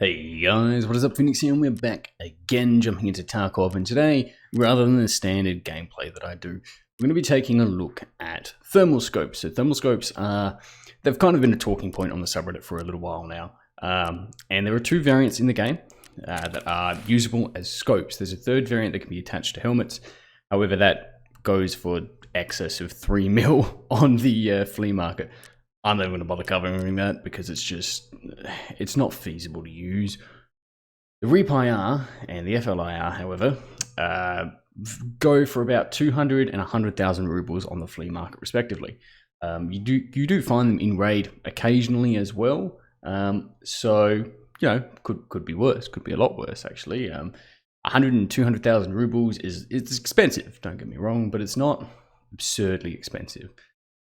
Hey guys, what is up? Phoenix here, and we're back again, jumping into Tarkov, and today, rather than the standard gameplay that I do, we're going to be taking a look at thermal scopes. So thermal scopes they've kind of been a talking point on the subreddit for a little while now, and there are two variants in the game that are usable as scopes. There's a third variant that can be attached to helmets, however that goes for excess of 3 mil on the flea market. I'm not going to bother covering that because it's not feasible to use. The REAP-IR and the FLIR, however, go for about 200 and 100,000 rubles on the flea market, respectively. You do find them in raid occasionally as well. So, you know, could be worse. Could be a lot worse, actually. 100 and 200,000 rubles it's expensive, don't get me wrong, but it's not absurdly expensive.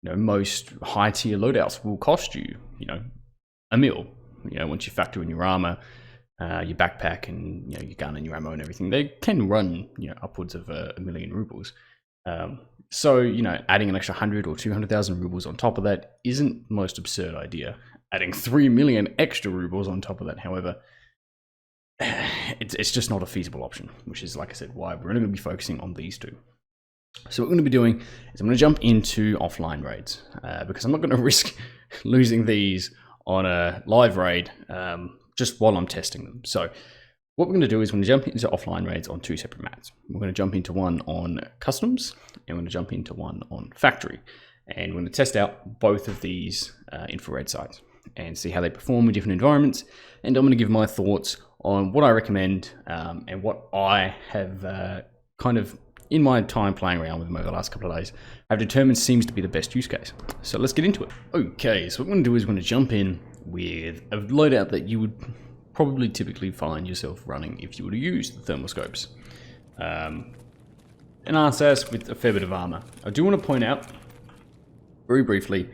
You know, most high tier loadouts will cost you, you know, $1 mil. You know, once you factor in your armor, your backpack, and you know your gun and your ammo and everything, they can run, you know, upwards of 1 million rubles. So you know, adding an extra 100 or 200,000 rubles on top of that isn't the most absurd idea. Adding 3 million extra rubles on top of that, however, it's just not a feasible option. Which is, like I said, why we're only going to be focusing on these two. So what we're going to be doing is I'm going to jump into offline raids because I'm not going to risk losing these on a live raid just while I'm testing them. So what we're going to do is we're going to jump into offline raids on two separate maps. We're going to jump into one on customs and we're going to jump into one on factory. And we're going to test out both of these infrared sites and see how they perform in different environments. And I'm going to give my thoughts on what I recommend and what I have kind of, in my time playing around with them over the last couple of days, I've determined seems to be the best use case. So let's get into it. Okay, so what we're going to do is we're going to jump in with a loadout that you would probably typically find yourself running if you were to use the thermal scopes. An RSS with a fair bit of armor. I do want to point out, very briefly,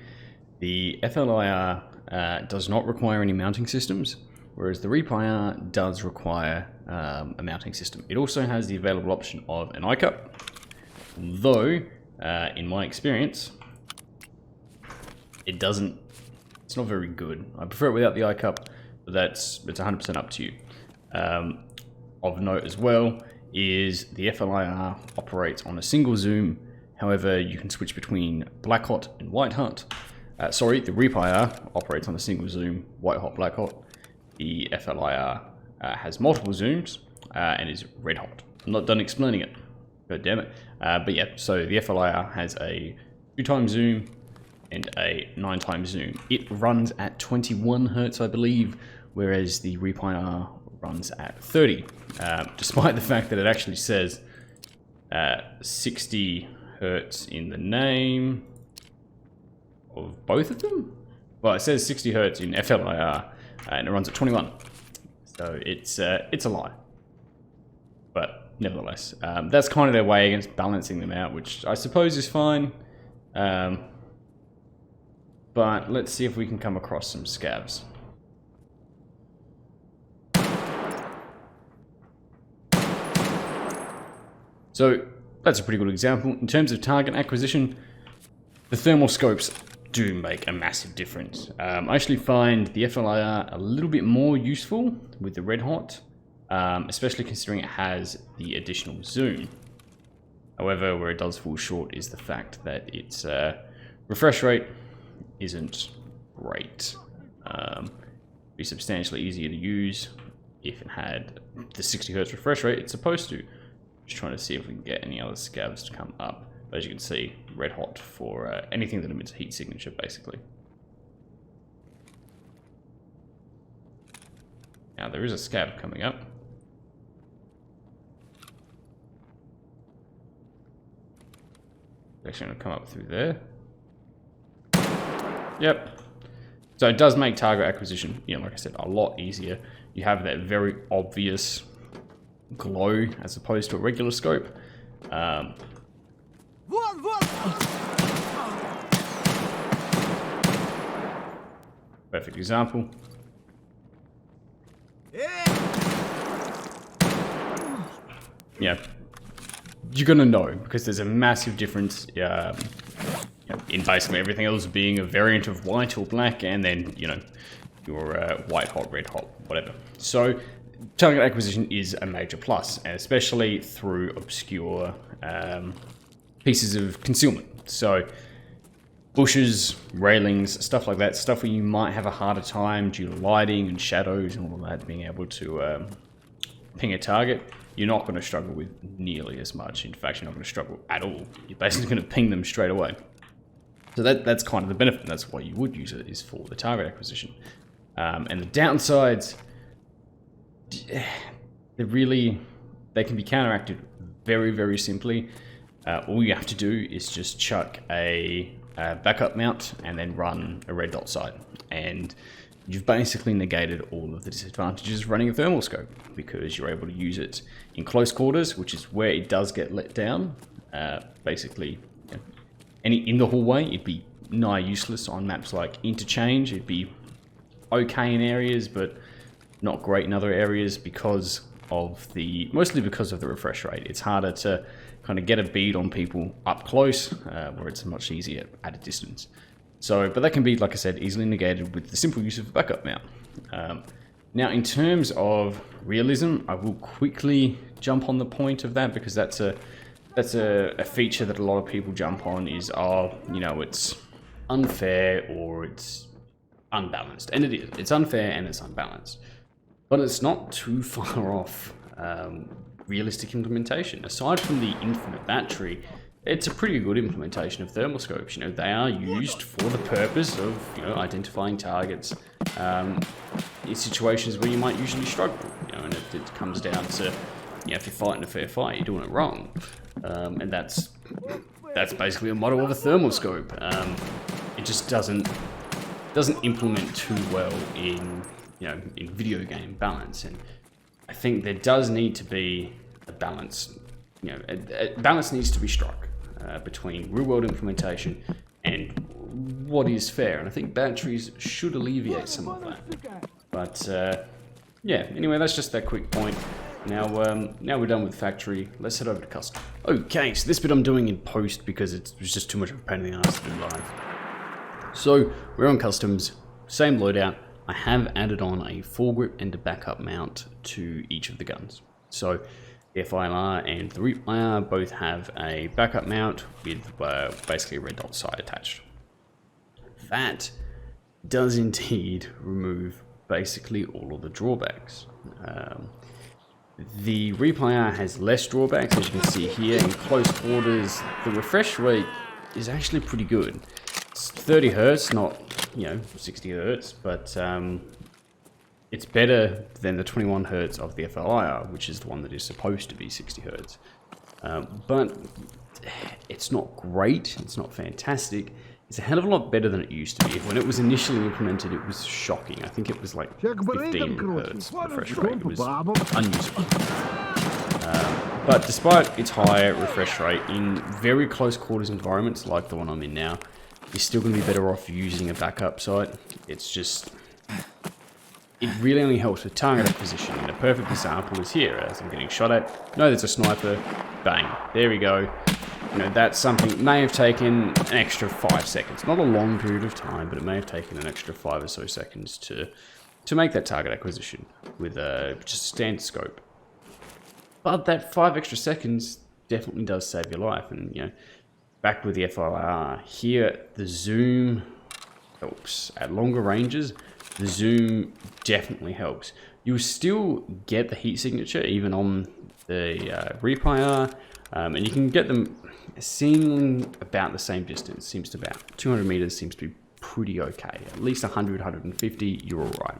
the FLIR does not require any mounting systems, whereas the REAP-IR does require a mounting system. It also has the available option of an eye cup, though in my experience, it's not very good. I prefer it without the eye cup, but it's 100% up to you. Of note as well is the FLIR operates on a single zoom. However, you can switch between black hot and white hot. The REAP-IR operates on a single zoom, white hot, black hot. The FLIR has multiple zooms and is red hot. I'm not done explaining it. God damn it. But yeah, so the FLIR has a 2x zoom and a 9x zoom. It runs at 21 hertz, I believe, whereas the REAP-IR runs at 30, despite the fact that it actually says 60 hertz in the name of both of them. Well, it says 60 hertz in FLIR. And it runs at 21, so it's a lie. But nevertheless, that's kind of their way against balancing them out, which I suppose is fine. But let's see if we can come across some scavs. So that's a pretty good example. In terms of target acquisition, the thermal scopes do make a massive difference. I actually find the FLIR a little bit more useful with the red hot, especially considering it has the additional zoom. However, where it does fall short is the fact that its refresh rate isn't great. It'd be substantially easier to use if it had the 60 hertz refresh rate it's supposed to. Just trying to see if we can get any other scavs to come up. As you can see, red hot for anything that emits a heat signature, basically. Now there is a scav coming up. It's actually going to come up through there. Yep. So it does make target acquisition, you know, like I said, a lot easier. You have that very obvious glow as opposed to a regular scope. Perfect example. Yeah, you're gonna know because there's a massive difference in basically everything else being a variant of white or black, and then, you know, your white hot, red hot, whatever. So target acquisition is a major plus, and especially through obscure pieces of concealment. So bushes, railings, stuff like that, stuff where you might have a harder time due to lighting and shadows and all of that, being able to ping a target, you're not going to struggle with nearly as much. In fact, you're not going to struggle at all. You're basically going to ping them straight away. So that's kind of the benefit. That's why you would use it, is for the target acquisition. And the downsides, they can be counteracted very, very simply. All you have to do is just chuck a backup mount and then run a red dot sight, and you've basically negated all of the disadvantages of running a thermal scope, because you're able to use it in close quarters, which is where it does get let down. Basically, in the hallway, it'd be nigh useless on maps like Interchange. It'd be okay in areas, but not great in other areas mostly because of the refresh rate. It's harder to kind of get a bead on people up close, where it's much easier at a distance. So, but that can be, like I said, easily negated with the simple use of a backup mount. Now, in terms of realism, I will quickly jump on the point of that, because that's a feature that a lot of people jump on, is, it's unfair or it's unbalanced. And it is. It's unfair and it's unbalanced. But it's not too far off realistic implementation. Aside from the infinite battery, it's a pretty good implementation of thermal scopes. They are used for the purpose of, identifying targets in situations where you might usually struggle. And it comes down to, if you're fighting a fair fight, you're doing it wrong. And that's basically a model of a thermal scope. It just doesn't implement too well in video game balance. And I think there does need to be a balance. A balance needs to be struck between real-world implementation and what is fair. And I think batteries should alleviate some of that. But anyway, that's just that quick point. Now we're done with factory. Let's head over to custom. Okay, so this bit I'm doing in post because it was just too much of a pain in the ass to do live. So we're on customs, same loadout. I have added on a foregrip and a backup mount to each of the guns. So the FILR and the REAP-IR both have a backup mount with basically a red dot sight attached. That does indeed remove basically all of the drawbacks. The REAP-IR has less drawbacks, as you can see here. In close quarters, the refresh rate is actually pretty good. It's 30 Hertz, not 60 Hertz, but it's better than the 21 Hertz of the FLIR, which is the one that is supposed to be 60 Hertz. But it's not great, it's not fantastic. It's a hell of a lot better than it used to be. When it was initially implemented, it was shocking. I think it was like 15 Hertz refresh rate. It was unusable. But despite its higher refresh rate, in very close quarters environments like the one I'm in now, you're still going to be better off using a backup sight. It's just, it really only helps with target acquisition. And a perfect example is here, as I'm getting shot at. No, there's a sniper. Bang. There we go. That's something that may have taken an extra 5 seconds. Not a long period of time, but it may have taken an extra 5 or so seconds to make that target acquisition with just a standard scope. But that 5 extra seconds definitely does save your life. And, back with the FLIR, here the zoom helps. At longer ranges, the zoom definitely helps. You'll still get the heat signature even on the REAP-IR, and you can get them seemingly about the same distance. Seems to about 200 meters seems to be pretty okay. At least 100, 150, you're all right.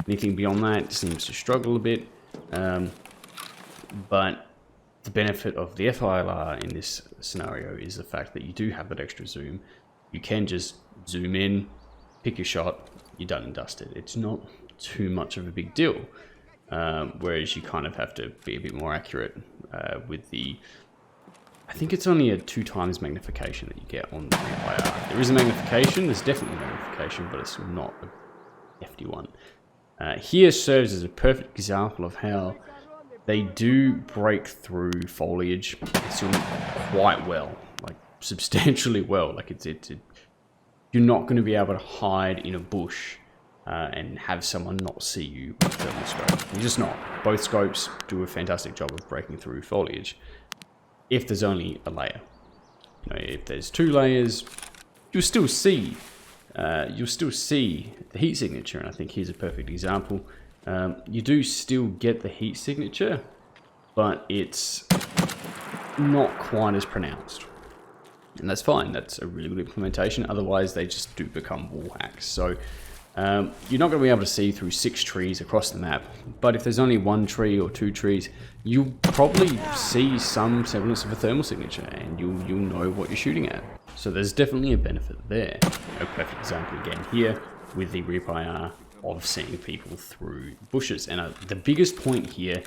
Anything beyond that seems to struggle a bit, but the benefit of the FILR in this scenario is the fact that you do have that extra zoom. You can just zoom in, pick your shot, you're done and dusted. It's not too much of a big deal. Whereas you kind of have to be a bit more accurate with the... I think it's only a 2 times magnification that you get on the FIR. There is a magnification, there's definitely a magnification, but it's not a hefty one. Here serves as a perfect example of how they do break through foliage quite well, like substantially well. Like you're not going to be able to hide in a bush and have someone not see you with a thermal scope. You're just not. Both scopes do a fantastic job of breaking through foliage if there's only a layer. You know, if there's 2 layers, you'll still see the heat signature, and I think here's a perfect example. You do still get the heat signature, but it's not quite as pronounced. And that's fine, that's a really good implementation, otherwise they just do become wall hacks. So you're not going to be able to see through 6 trees across the map, but if there's only 1 tree or 2 trees, you'll probably see some semblance of a thermal signature, and you'll know what you're shooting at. So there's definitely a benefit there. A perfect example again here with the Rip IR of seeing people through bushes. And the biggest point here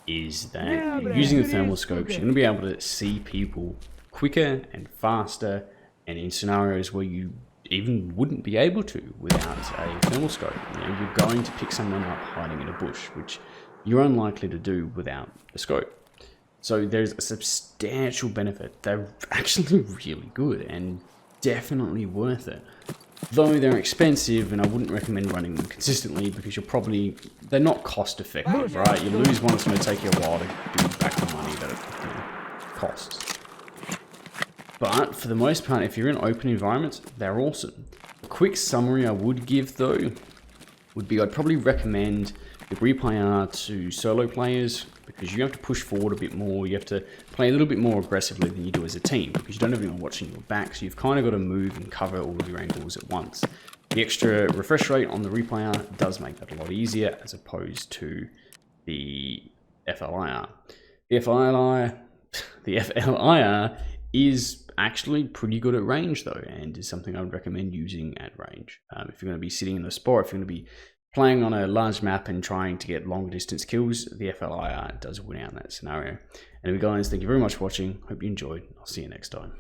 is that using the thermal scopes, you're going to be able to see people quicker and faster, and in scenarios where you even wouldn't be able to without a thermal scope. You know, you're going to pick someone up hiding in a bush, which you're unlikely to do without a scope. So there's a substantial benefit. They're actually really good and definitely worth it. Though they're expensive, and I wouldn't recommend running them consistently because they're not cost effective, right? You lose one, it's going to take you a while to do back the money that it costs. But for the most part, if you're in open environments, they're awesome. A quick summary I would give though would be I'd probably recommend the Rip IR to solo players, because you have to push forward a bit more. You have to play a little bit more aggressively than you do as a team, because you don't have anyone watching your back, so you've kind of got to move and cover all of your angles at once. The extra refresh rate on the Rip IR does make that a lot easier as opposed to the FLIR. The FLIR is actually pretty good at range though, and is something I would recommend using at range. If you're going to be sitting in the spot, if you're going to be playing on a large map and trying to get longer distance kills, the FLIR does win out in that scenario. Anyway guys, thank you very much for watching. Hope you enjoyed. I'll see you next time.